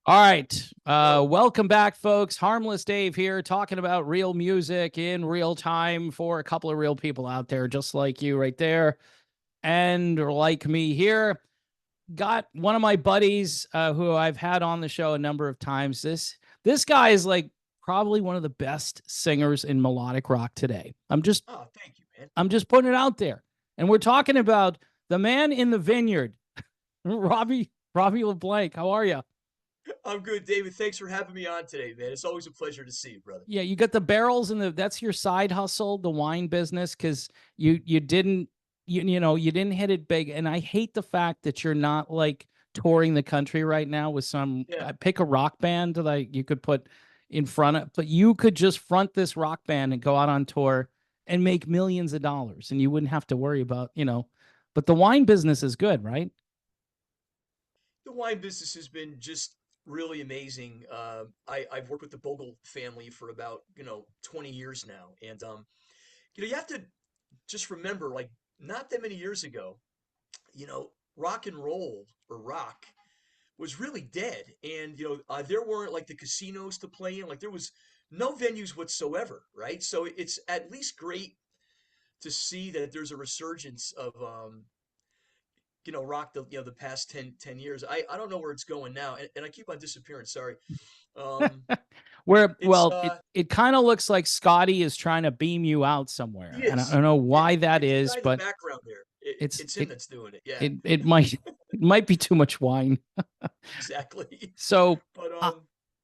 All right. Yo, Welcome back, folks. Harmless Dave here, talking about real music in real time for a couple of real people out there, just like you right there, and like me here. Got one of my buddies who I've had on the show a number of times. This guy is like probably one of the best singers in melodic rock today. oh, thank you, man. I'm just putting it out there, and we're talking about the man in the vineyard, Robbie LeBlanc. How are you? I'm good, David. Thanks for having me on today, man. It's always a pleasure to see you, brother. Yeah, you got the barrels and that's your side hustle, the wine business, because you didn't you didn't hit it big. And I hate the fact that you're not like touring the country right now with some Yeah. pick a rock band that you could put in front of, but you could just front this rock band and go out on tour and make millions of dollars and you wouldn't have to worry about. But the wine business is good, right? The wine business has been just really amazing. I've worked with the Bogle family for about, 20 years now. And, you have to just remember, like, not that many years ago, rock and roll or rock was really dead. And, there weren't like the casinos to play in. Like, there was no venues whatsoever, right? So it's at least great to see that there's a resurgence of rock the past 10 years. I don't know where it's going now, and I keep on disappearing. Sorry. Um, Where it's well, it kind of looks like Scotty is trying to beam you out he somewhere, and I is. don't know It, why that it's the is, guy in the but background there. it's It's him it that's doing it. Yeah, it might it might be too much wine. exactly. So But I,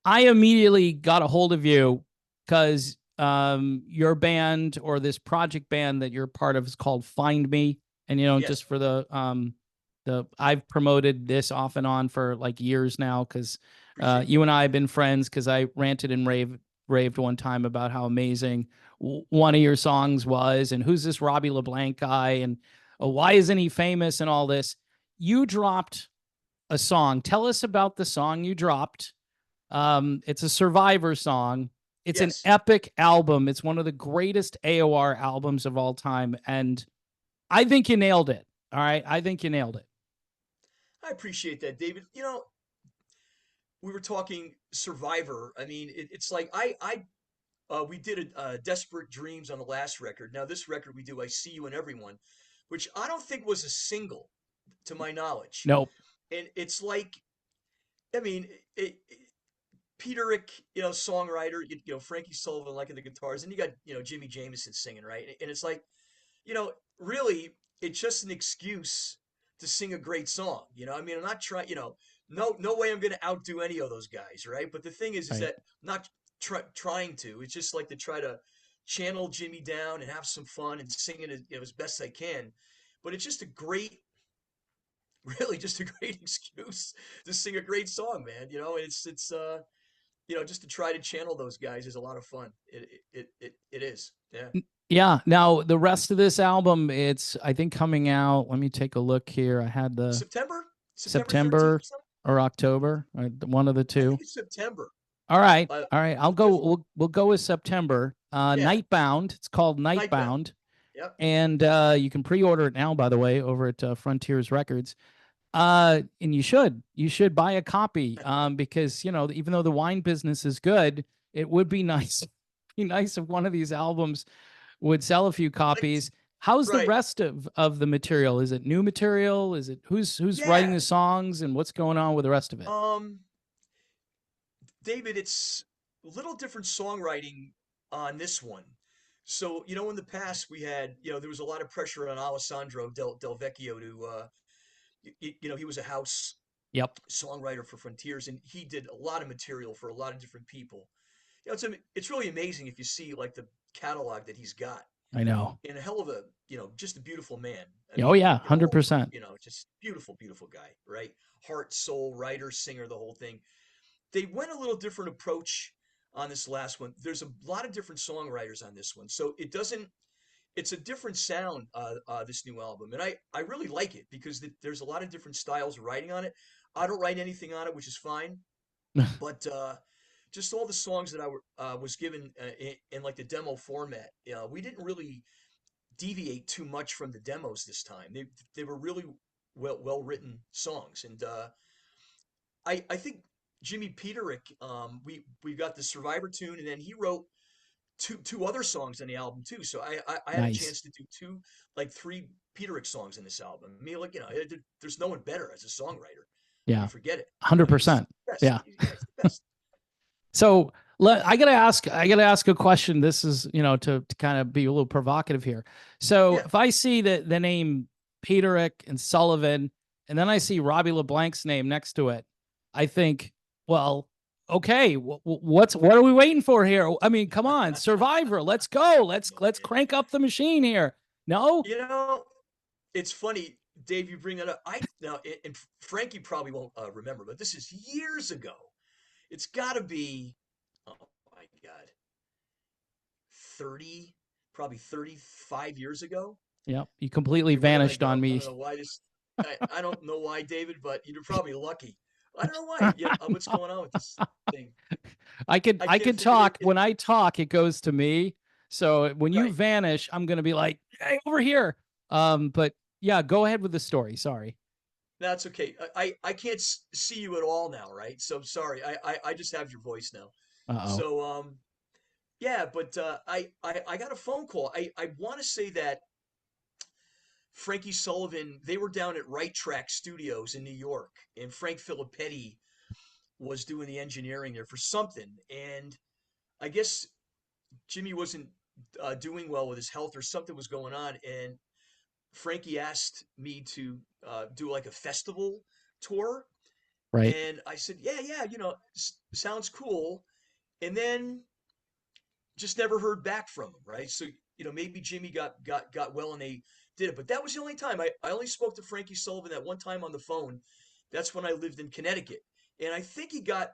I immediately got a hold of you because your band or this project band that you're part of is called Find Me, and yes, just for the I've promoted this off and on for like years now because appreciate you that. and I have been friends because I ranted and raved one time about how amazing one of your songs was and who's this Robbie LeBlanc guy and why isn't he famous and all this. You dropped a song. Tell us about the song you dropped. It's a Survivor song. It's an Yes, epic album. It's one of the greatest AOR albums of all time. And I think you nailed it. All right. I think you nailed it. I appreciate that, David. We were talking Survivor. I mean, it's like we did a Desperate Dreams on the last record. Now this record we do I See You in Everyone, which I don't think was a single to my knowledge. Nope. And it's like, I mean, Peterick, songwriter, Frankie Sullivan liking the guitars, and you got, Jimmy Jameson singing, right? And it's like, really, it's just an excuse to sing a great song. I mean, I'm not trying, no way I'm going to outdo any of those guys, right? But the thing is Right. that I'm not trying to. It's just like to try to channel Jimmy down and have some fun and sing it as best I can. But it's just a great, really just a great excuse to sing a great song, man. Just to try to channel those guys is a lot of fun. It is. Yeah. Yeah. Now, the rest of this album, it's, I think, coming out. Let me take a look here. I had the September? September 13th September or something? or October, one of the I think two. it's September. All right. Uh, All right. I'll go. just We'll go with September. yeah, Nightbound. It's called Nightbound. Nightbound. Yep. And you can pre-order it now, by the way, over at Frontiers Records. And you should buy a copy, because even though the wine business is good, it would be nice, be nice if one of these albums would sell a few Like copies. How's the right. rest of the material? Is it new material? Is it who's writing Yeah. the songs and what's going on with the rest of it? Um, David, it's a little different songwriting on this one. So, in the past we had, there was a lot of pressure on Alessandro Del Vecchio to, he was a house Yep, songwriter for Frontiers, and he did a lot of material for a lot of different people. It's really amazing if you see like the catalog that he's got, I know. and a hell of a, just a beautiful man. I Oh mean, yeah, 100%. just beautiful, beautiful guy, right? Heart, soul, writer, singer, the whole thing. They went a little different approach on this last one. There's a lot of different songwriters on this one, so it's a different sound, this new album, and I really like it because there's a lot of different styles of writing on it. I don't write anything on it, which is fine, but just all the songs that was given in like the demo format, we didn't really deviate too much from the demos this time. They were really well written songs, and I think Jimmy Peterick, we got the Survivor tune, and then he wrote two other songs on the album too. So I had a Nice. chance to do three Peterick songs in this album. I mean, like, there's no one better as a songwriter. I mean, Yeah. forget it. I mean, he's 100%. the best. Yeah. Yeah, he's the best. So I gotta ask a question. This is, to kind of be a little provocative here. So Yeah, if I see the name Peterick and Sullivan, and then I see Robbie LeBlanc's name next to it, I think, well, okay, what are we waiting for here? I mean, come on, Survivor, let's go, let's yeah. crank up the machine here. No, You know, it's funny, Dave. You bring that up. I now, and Frankie probably won't remember, but this is years ago. It's got to be, oh my God, 30, probably 35 years ago. yeah, you completely Okay, where did I vanished on go? I me. don't know why this. I don't know why, David, but you're probably lucky. I don't know why. Yeah, what's going on with this thing? I could I I can't could think of it. talk. When I talk, it goes to me. So when you Right. vanish, I'm gonna be like, hey, over here. But yeah, go ahead with the story. Sorry. That's okay. I can't see you at all now, right? So sorry. I just have your voice now. Uh-oh. So yeah, but I got a phone call. I want to say that Frankie Sullivan, they were down at Right Track Studios in New York, and Frank Filippetti was doing the engineering there for something. And I guess Jimmy wasn't doing well with his health, or something was going on, and Frankie asked me to do like a festival tour, Right. and I said, yeah, yeah, sounds cool. And then just never heard back from him, right? So maybe Jimmy got well and they did it, but that was the only time. I only spoke to Frankie Sullivan that one time on the phone. That's when I lived in Connecticut, and I think he got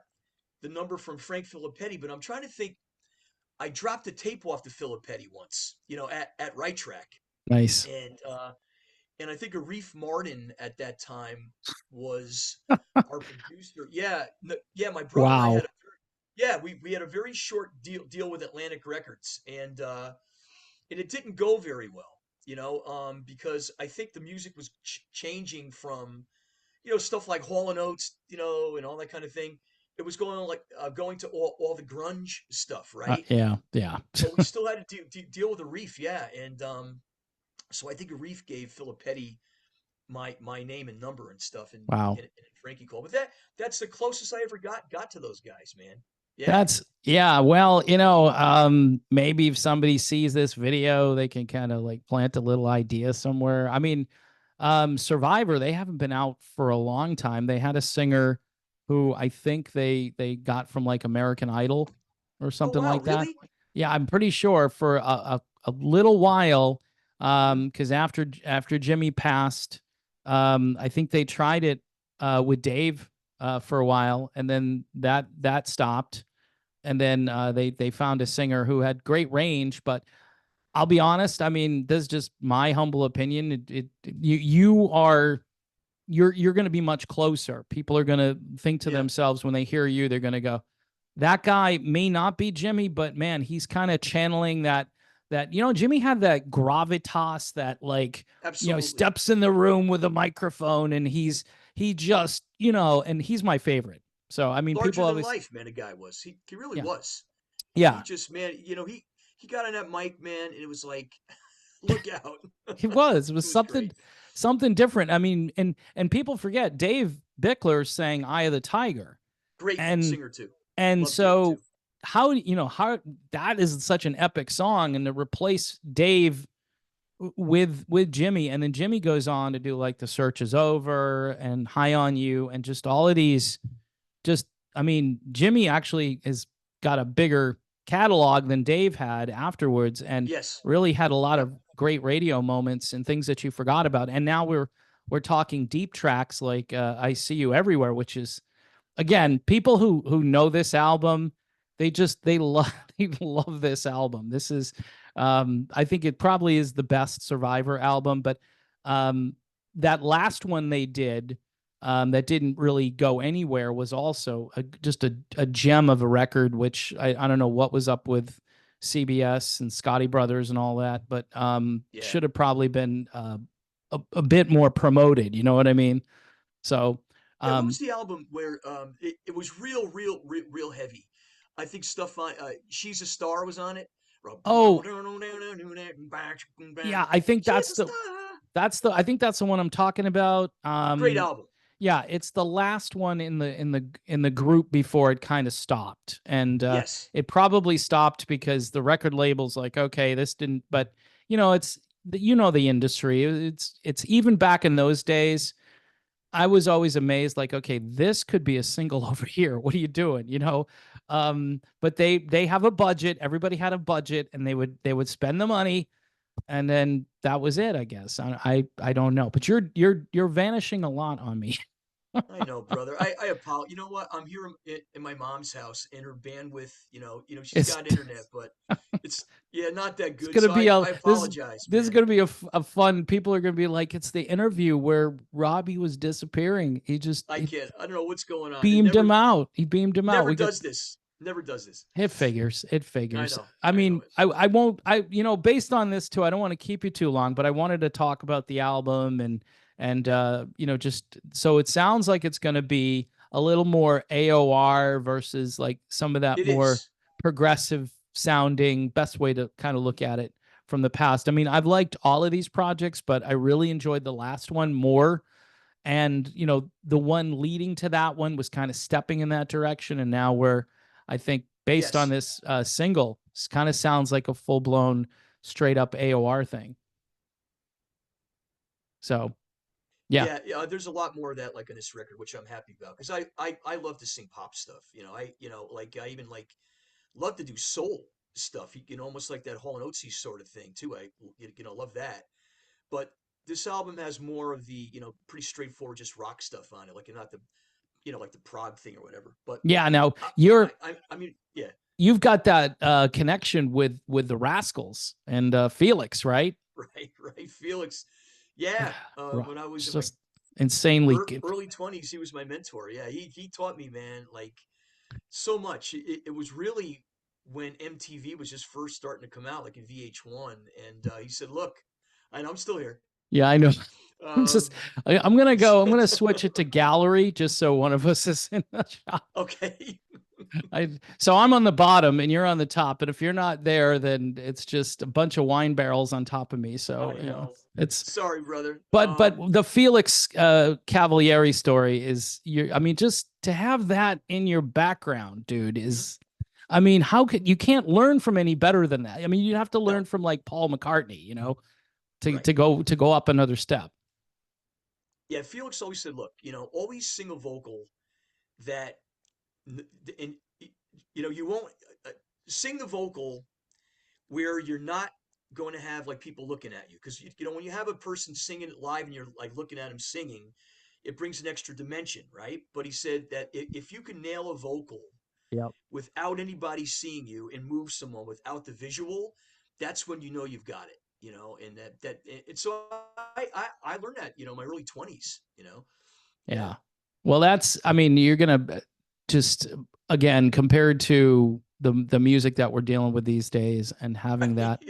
the number from Frank Filippetti, but I'm trying to think. I dropped a tape off to Filippetti once, at Right Track, Nice. and I think Arif Martin at that time was our producer. Yeah, yeah, my brother and I Wow. had we had a very short deal with Atlantic Records, and it didn't go very well, because I think the music was changing from stuff like Hall and Oates, and all that kind of thing. It was going on like going to all the grunge stuff, right? Yeah. Yeah. But we still had to deal with Arif, yeah, and so I think Arif gave Filippetti my name and number and stuff, and, Wow. and Frankie called. But that's the closest I ever got to those guys, man. Yeah. That's yeah. Well, maybe if somebody sees this video, they can kind of like plant a little idea somewhere. I mean, Survivor, they haven't been out for a long time. They had a singer who I think they got from like American Idol or Oh something wow, like that. really? Yeah, I'm pretty sure for a little while, Hmm. because after Jimmy passed, I think they tried it with Dave for a while, and then that stopped, and then they found a singer who had great range. But I'll be honest, I mean, this is just my humble opinion. You're going to be much closer. People are going to think to Yeah, themselves when they hear you, they're going to go, that guy may not be Jimmy, but man, he's kind of channeling that Jimmy had that gravitas, that like absolutely. steps in the room with a microphone, and he just and he's my favorite. So I mean, Larger people than always, life, man. A guy was. He really yeah, was. He yeah. just, man. He got on that mic, man, and it was like, look out. It was It was great. something different. I mean, and people forget Dave Bickler sang "Eye of the Tiger," Great and singer too. and Love Dave too. so how that is such an epic song, and to replace Dave with Jimmy, and then Jimmy goes on to do like "The Search Is Over" and "High on You," and just all of these. Just, I mean, Jimmy actually has got a bigger catalog than Dave had afterwards, and Yes. really had a lot Yep. of great radio moments and things that you forgot about. And now we're talking deep tracks like "I See You Everywhere," which is, again, people who know this album, they love they love this album. This is, I think it probably is the best Survivor album. But that last one they did, that didn't really go anywhere, was also just a gem of a record, which I don't know what was up with CBS and Scotty Brothers and all that, but Yeah. should have probably been a bit more promoted. You know what I mean? So Yeah, what Um, was the album where it was real heavy? I think stuff on She's a Star was on it. oh yeah, I think She's a star. I think that's the one I'm talking about. Great album. Yeah, it's the last one in the group before it kind of stopped, and Yes, it probably stopped because the record label's like, okay, this didn't. But you know, you know the industry. It's even back in those days. I was always amazed, like, okay, this could be a single over here. What are you doing? You know, but they have a budget. Everybody had a budget, and they would spend the money, and then that was it. I guess I don't know, but you're vanishing a lot on me. I know, brother. I apologize. You know what? I'm here in my mom's house, and her bandwidth. She's It's got internet, but it's yeah, not that it's good. gonna So be a I apologize, this is man. gonna be a fun. People are gonna be like, it's the interview where Robbie was disappearing. I He can't. I don't know what's going on. It beamed him out. He beamed him out. never We get does this. Never does this. it figures. It I figures. know. I I know mean, it. I won't. Based on this too, I don't want to keep you too long, but I wanted to talk about the album and Yep. just so it sounds like it's gonna be a little more AOR versus like some of that It more is. progressive sounding. Best way to kind of look at it from the past. I mean, I've liked all of these projects, but I really enjoyed the last one more. And, the one leading to that one was kind of stepping in that direction. And now we're, I think, based on Yes. this single, it kind of sounds like a full blown, straight up AOR thing. So, yeah. Yeah, yeah, there's a lot more of that like on this record, which I'm happy about because I love to sing pop stuff. Like I even like love to do soul stuff. Almost like that Hall and Oates sort of thing too. Love that. But this album has more of the pretty straightforward just rock stuff on it, like not the like the prog thing or whatever. But Yeah. Now I I mean yeah, you've got that connection with the Rascals and Felix, right? right. Felix, yeah. When I was It's in my just insanely. early 20s, he was my mentor. Yeah, he taught me, man, like so much. It was really when MTV was just first starting to come out, like in VH1, and he said, "Look, and I'm still here." Yeah, I know. I'm just, Um, I'm gonna go. I'm gonna switch it to gallery just so one of us is in the shot. okay. So I'm on the bottom and you're on the top, but if you're not there, then it's just a bunch of wine barrels on top of me. So I know. it's. Sorry, brother. But the Felix Cavalieri story is you. I mean, just to have that in your background, dude, Mhm. is. I mean, how could you can't learn from any better than that? I mean, you have to learn No, from like Paul McCartney, to right. go up another step. Yeah, Felix always said, "Look, always sing a vocal that, and you won't uh, sing the vocal where you're not going to have like people looking at you because when you have a person singing it live and you're like looking at him singing, it brings an extra dimension, right? But he said that if you can nail a vocal Yep. without anybody seeing you and move someone without the visual, that's when you know you've got it. And and so I learned that in my early 20s. Yeah. Yeah. Well, I mean, you're going to just, again, compared to the music that we're dealing with these days and having that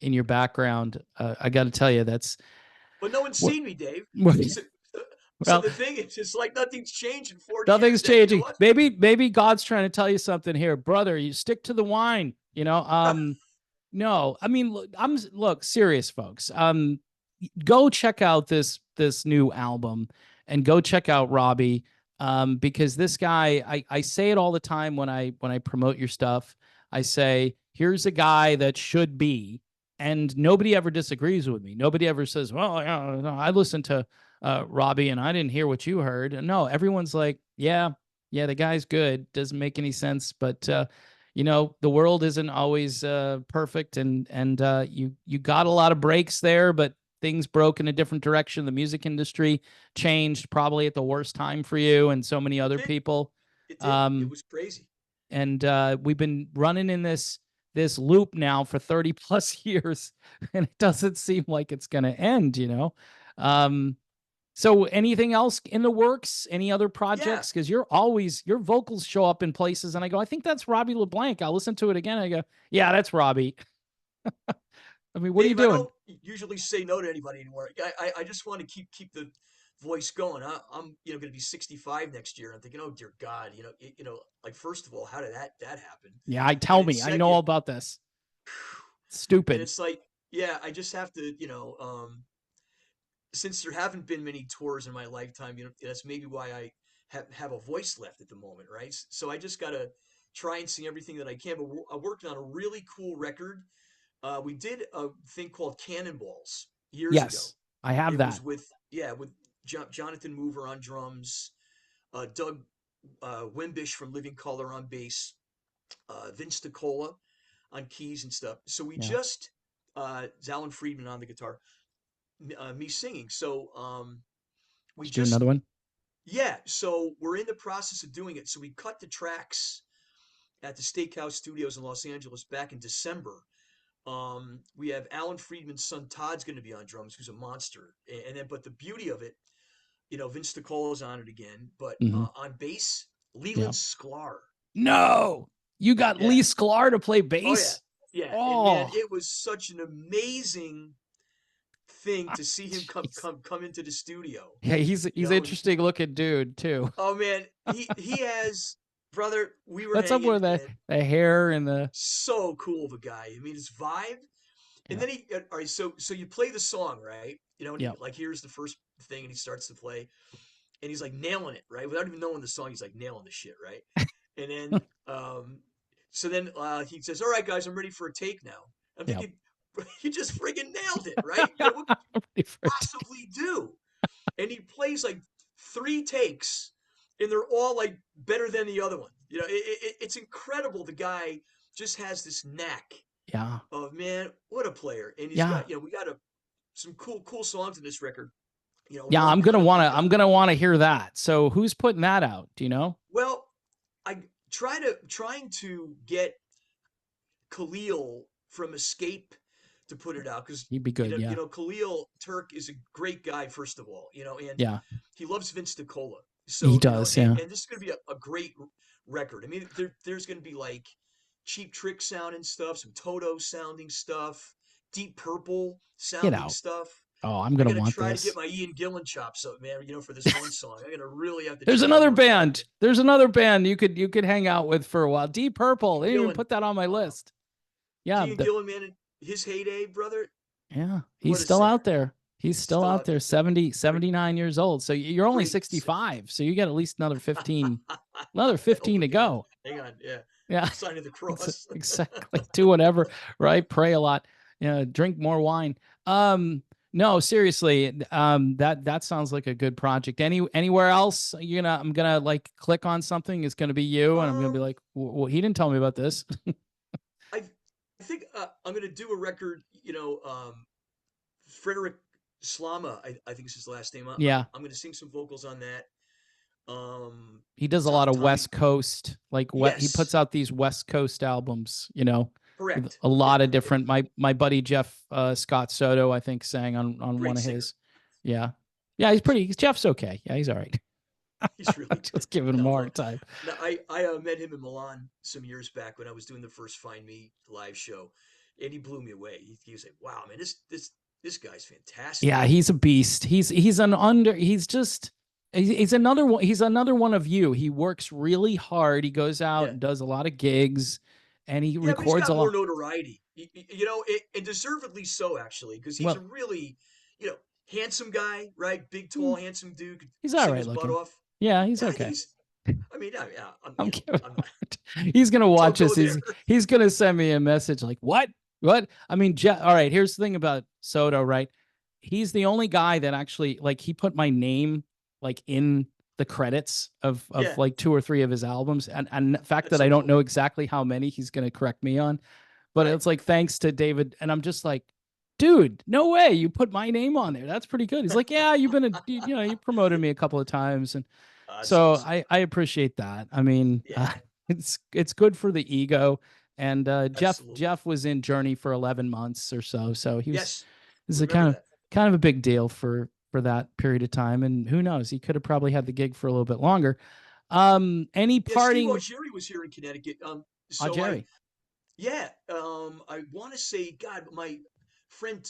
in your background, I got to tell you, that's, But no one's seen me, Dave. So, so well, the thing is, it's like nothing's changed in 40 years. nothing's That changing. what? Maybe God's trying to tell you something here, brother. You stick to the wine, no, I mean, look, serious folks. Go check out this new album and go check out Robbie. Because this guy, I say it all the time when I promote your stuff. I say, here's a guy that should be, and nobody ever disagrees with me. Nobody ever says, well, yeah, no, I listened to Robbie and I didn't hear what you heard. And no, everyone's like, yeah, the guy's good. Doesn't make any sense, but the world isn't always perfect, and you got a lot of breaks there, but things broke in a different direction. The music industry changed probably at the worst time for you and so many It other did. people. It did. It Um, was crazy. and we've been running in this loop now for 30 plus years, and it doesn't seem like it's going to end. Um, so anything else in the works? Any other Yeah. projects? Because your vocals show up in places, and I go, I think that's Robbie LeBlanc. I'll listen to it again. I go, yeah, that's Robbie. I mean, what are you Dave, I doing? don't usually say no to anybody anymore. I just want to keep the voice going. I'm going to be 65 next year. I'm thinking, oh dear God, like first of all, how did that happen? Yeah, And tell then me. I know second, all about this. and Stupid. it's like, yeah, I just have to, since there haven't been many tours in my lifetime, that's maybe why I have a voice left at the moment, right? So I just got to try and sing everything that I can. But I worked on a really cool record. We did a thing called Cannonballs years ago. Yes, I have It was that. with Jonathan Mover on drums, Doug Wimbish from Living Color on bass, Vince DiCola on keys and stuff. So we Yeah. just Alan Friedman on the guitar, me singing. So we Did you do another just one? yeah. So we're in the process of doing it. So we cut the tracks at the Steakhouse Studios in Los Angeles back in December. We have Alan Friedman's son Todd's going to be on drums, who's a monster, and then but the beauty of it, Vince DiColo's on it again, but Mm-hmm. on bass, Yeah. Leland Sklar. No, you got Yeah. Lee Sklar to play Oh yeah. bass. Yeah. And man, Oh, it was such an amazing thing to see him come jeez. come come into the studio. Yeah, he's an And interesting looking dude too. oh man, he has brother. We were What's up hanging with and the hair and the so cool of a guy. I mean, his vibe. And yeah then all right. So you play the song, right? And he yeah like here's the first thing, and he starts to play, and he's like nailing it, right? Without even knowing the song, he's like nailing the shit, right? And then, so then he says, "All right, guys, I'm ready for a take now." I'm yeah. thinking, you just friggin' nailed it, right? What could you possibly do? And he plays like 3 takes, and they're all like better than the other one. It's incredible. The guy just has this knack Yeah, of man, what a player! And he's yeah, got, we got some cool songs in this record. yeah. One kind of like, I'm gonna wanna hear that. So who's putting that out? Do you know? well, I trying to get Khalil from Escape to put it out because He'd be good. Yeah, Khalil Turk is a great guy first of all, and yeah. he loves Vince DiCola. He So does. and, Yeah. and this is going to be a great record. I mean, there's going to be like Cheap Trick sounding stuff, some Toto sounding stuff, Deep Purple Get sounding out. stuff. Oh, I'm I gonna got to want try to get this. my Ian Gillan chops up, man. For this one song, I'm gonna really have to There's try to another work on it. band. There's another band you could hang out with for a while. Deep Purple. They Ian didn't even Gillan, put that on my uh, list. Yeah, Ian Gillan, man, in his heyday, brother. yeah. He's What a still out singer! there. He's still Still out out there, there. 70, Great, 79 years old. So you're only great singer. 65. So you got at least another Oh, 15 to look at that. go. Hang on. Yeah. Yeah. Sign of the cross. Exactly. Do whatever, right? Pray a lot. Yeah, drink more wine. No, seriously. That sounds like a good project. Anywhere else? I'm gonna like click on something. It's gonna be you, and I'm gonna be um, like, well, he didn't tell me about this. I think I'm gonna do a record. Frederick Slama, I think is his last name. Yeah, I'm gonna sing some vocals on that. Um, he does a lot of Tommy. West Coast, like what he puts Yes, out these West Coast albums. With correct. a Yeah, lot of different. My buddy Jeff Scott Soto, I think, sang on one great of singer. his. Yeah, yeah, Jeff's okay. Yeah, he's all right. He's really good. Just giving him a No, hard time. no, I met him in Milan some years back when I was doing the first Find Me live show, and he blew me away. He was like, "Wow, man, this guy's fantastic." Yeah, he's a beast. He's another one. He's another one of you. He works really hard. He goes out Yeah, and does a lot of gigs, and he yeah, but he's records a got more lot. notoriety, and deservedly so, actually, because he's a Well, really, handsome guy, right? Big, tall, handsome dude, could he's all sing right his butt looking. off. Yeah, he's Yeah, I think okay. he's. I mean, I'm kidding. I'm not. He's gonna Don't watch go us. there. He's gonna send me a message like, "What? What?" I mean, all right. Here's the thing about Soto, right? He's the only guy that actually like he put my name like in the credits of Yeah, like two or three of his albums, and the fact that's that I so don't cool. know exactly how many he's gonna correct me on, but Right. it's like thanks to David, and I'm just like, dude, no way, you put my name on there. That's pretty good. He's like, yeah, you promoted me a couple of times, and That's so awesome. I appreciate that. I mean, Yeah, it's good for the ego. And absolutely. Jeff was in Journey for 11 months or so, so Yes, this is a remember that. kind of a big deal for that period of time. And who knows, he could have probably had the gig for a little bit longer. Any Yeah, Steve parting? Algieri was here in Connecticut. So Jerry. yeah, I want to say, God, my friend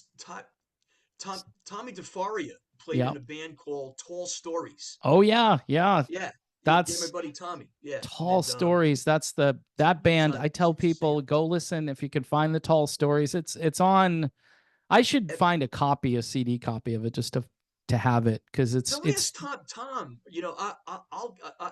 Tommy DeFaria played Yeah. in a band called Tall Stories. Oh yeah, yeah. Yeah, yeah, my That's buddy Tommy. Yeah, Tall and Stories. That's that band. Tom, I tell singer. people go listen if you can find the Tall Stories. It's on. I should find a copy, a CD copy of it, just to have it because No, it's ask Tom.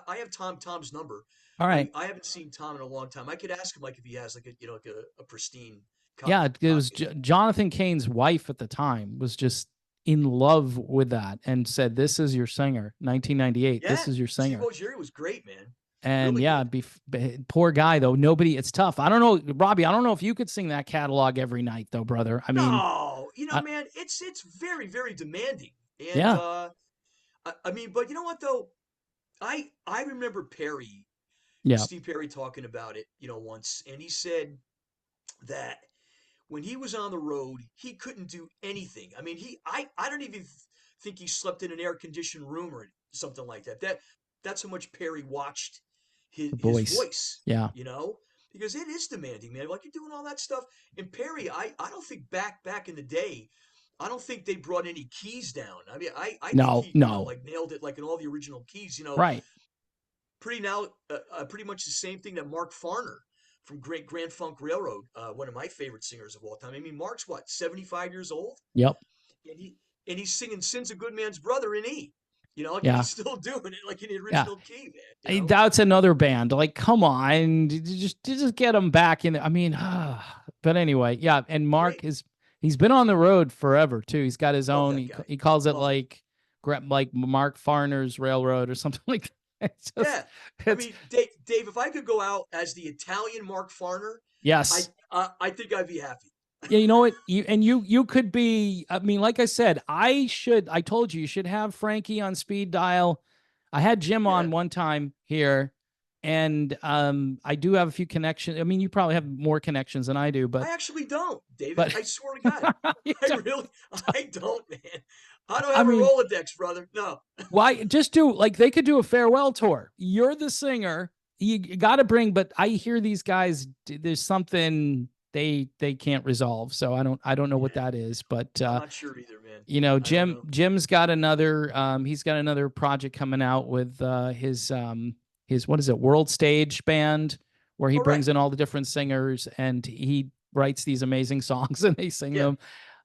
I have Tom's number. all right. I haven't seen Tom in a long time. I could ask him like if he has like a pristine Yeah, it was copy of that. Jonathan Cain's wife at the time was just in love with that and said, "This is your singer." 1998. This Yeah, is your Steve singer. Ogier was great, man. And Really yeah, good. poor guy though. Nobody. It's tough. I don't know, Robbie. I don't know if you could sing that catalog every night though, brother. I mean, No, I, man, it's very very demanding, and yeah, I mean, but you know what though, I remember yeah. Steve Perry talking about it, once, and he said that when he was on the road, he couldn't do anything. I mean, I don't even think he slept in an air conditioned room or something like that. That's how much Perry watched The his voice. voice, Yeah. because it is demanding, man. Like you're doing all that stuff. And Perry, I don't think back in the day, I don't think they brought any keys down. I mean, I think No, he, no. like nailed it, like in all the original keys. Right. Pretty much the same thing that Mark Farner from Great Grand Funk Railroad, one of my favorite singers of all time. I mean, Mark's what, 75 years old, Yep. and he's singing "Sin's a Good Man's Brother" in E. Like, and Yeah. he's still doing it like in the Yeah. original key, man. That's another band. Like, come on, just get them back in. I mean, but anyway, yeah. And Mark Great. he's been on the road forever too. He's got his Love own. that guy. He calls it Love him. like Mark Farner's Railroad or something like that. It's just Yeah. I it's mean, Dave, if I could go out as the Italian Mark Farner, yes. I think I'd be happy. Yeah, you know what? You could be. I mean, like I said, I told you should have Frankie on speed dial. I had Jim Yeah. on one time here, and I do have a few connections. I mean, you probably have more connections than I do, I actually don't, David. but I swear to God. you I don't, man. I don't I have a mean, Rolodex, brother. No. why just do like they could do a farewell tour. You're the singer. You got to bring, but I hear these guys. There's something they can't resolve. So I don't know what Yeah. that is, but I'm not sure either, man. I don't know. Jim's got another he's got another project coming out with his what is it, World Stage Band, where he All right. brings in all the different singers and he writes these amazing songs and they sing Yeah. them.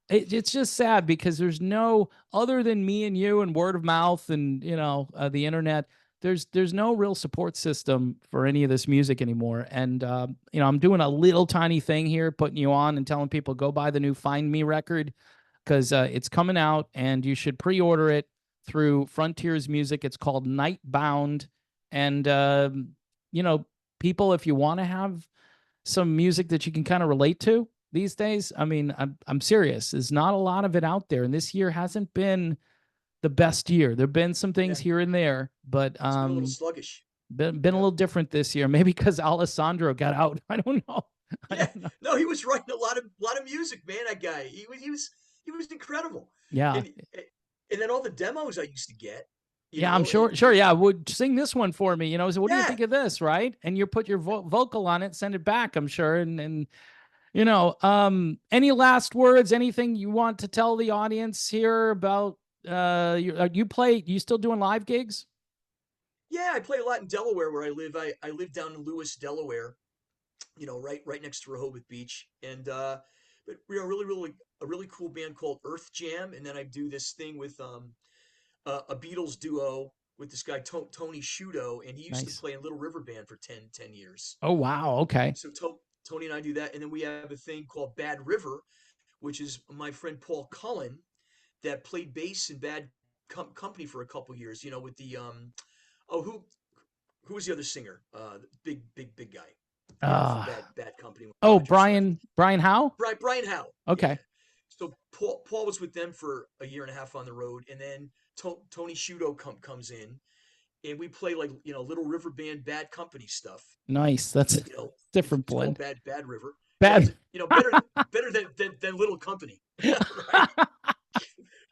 It's just sad because there's no other than me and you and word of mouth and the internet. There's no real support system for any of this music anymore. And I'm doing a little tiny thing here, putting you on and telling people go buy the new Find Me record because it's coming out and you should pre-order it through Frontiers Music. It's called Nightbound, and people, if you want to have some music that you can kind of relate to these days, I mean, I'm serious. There's not a lot of it out there, and this year hasn't been the best year. There've been some things Yeah. here and there, but It's been a little sluggish. been a Yeah. little different this year. Maybe because Alessandro got out. I don't know. I Yeah. don't know. No, he was writing a lot of music, man. That guy. He was incredible. Yeah. And then all the demos I used to get, Yeah, I'm sure. Sure. Yeah. Would sing this one for me. So what do you yeah. think of this? Right. And you put your vocal on it, send it back, I'm sure. And any last words, anything you want to tell the audience here about, you still doing live gigs? Yeah, I play a lot in Delaware where I live. I live down in Lewis, Delaware, right next to Rehoboth Beach. And but we are really a really cool band called Earth Jam. And then I do this thing with a Beatles duo with this guy Tony Shudo, and he used to Nice. play in Little River Band for 10 years. Oh, wow. Okay. So Tony and I do that, and then we have a thing called Bad River, which is my friend Paul Cullen that played bass in Bad Company for a couple years. With the oh who was the other singer? Big guy. From Bad Company. Oh, Roger Brian Howe? Brian Howe. Okay. Yeah. So Paul was with them for a year and a half on the road, and then Tony Shudo comes in, and we play like Little River Band, Bad Company stuff. Nice. That's a different it's blend. Called Bad River. Bad. Yeah, better than Little Company. Right?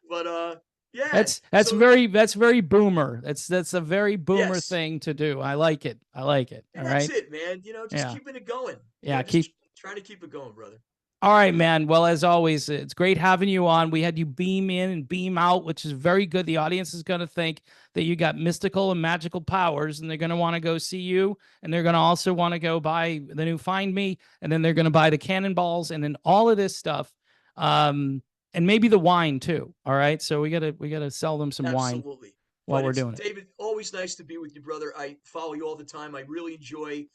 But yeah. That's very boomer. That's a very boomer Yes. thing to do. I like it. And that's it, man. Just keeping it going. Yeah, just trying to keep it going, brother. All right, man. Well, as always, it's great having you on. We had you beam in and beam out, which is very good. The audience is going to think that you got mystical and magical powers, and they're going to want to go see you, and they're going to also want to go buy the new Find Me, and then they're going to buy the cannonballs, and then all of this stuff, and maybe the wine too. All right, so we gotta sell them some wine Absolutely. while But we're it's doing it. David, always nice to be with you, brother. I follow you all the time. I really enjoy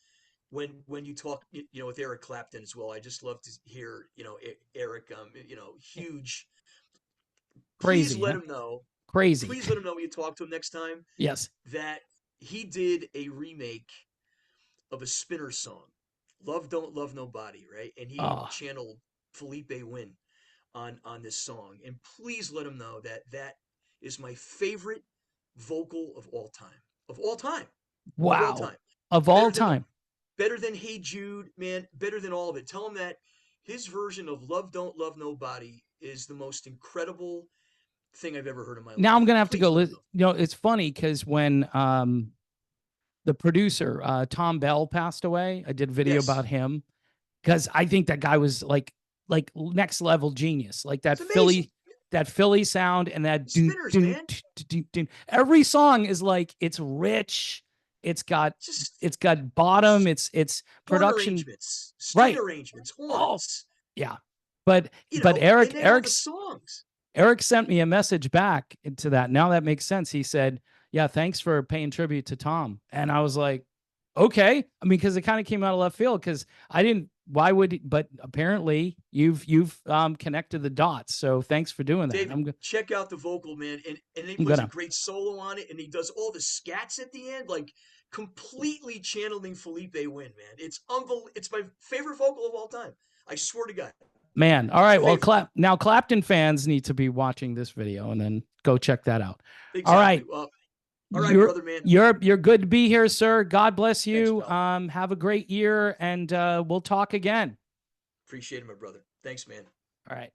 when you talk, with Eric Clapton as well. I just love to hear, Eric, huge. Please Crazy, let huh? him know. Crazy. Please let him know when you talk to him next time Yes. that he did a remake of a Spinner song, "Love Don't Love Nobody," right? And he Oh, channeled Felipe Win on this song. And please let him know that that is my favorite vocal of all time. Of all time. Of all wow. time. Of all Better than time. better than Hey Jude, man, better than all of it. Tell him that his version of Love Don't Love Nobody is the most incredible thing I've ever heard in my Now I'm life. gonna have to Please go. let him know. It's funny because when the producer Tom Bell passed away, I did a video Yes. about him because I think that guy was like next level genius, like It's amazing. that Philly sound and that doon, Spinners, doon, man. doon, doon, doon. Every song is like it's rich. It's got Just it's got bottom. It's horn production arrangements, string right. arrangements, Oh horns, yeah, but and then all the songs. Eric sent me a message back into that. Now that makes sense. He said, "Yeah, thanks for paying tribute to Tom." And I was like, "Okay." I mean, because it kind of came out of left field. Because I didn't. Why would? But apparently, you've connected the dots. So thanks for doing that. David, check out the vocal, man, and he I'm plays a gonna. great solo on it, and he does all the scats at the end, like completely channeling Felipe Win, man. It's unbelievable. It's my favorite vocal of all time. I swear to God, Man, all right. Well, favorite. Now Clapton fans need to be watching this video and then go check that out. All Exactly. right, All right, you're brother, man. you're good to be here, sir. God bless Thanks, you. pal. Have a great year, and we'll talk again. Appreciate it, my brother. Thanks, man. All right.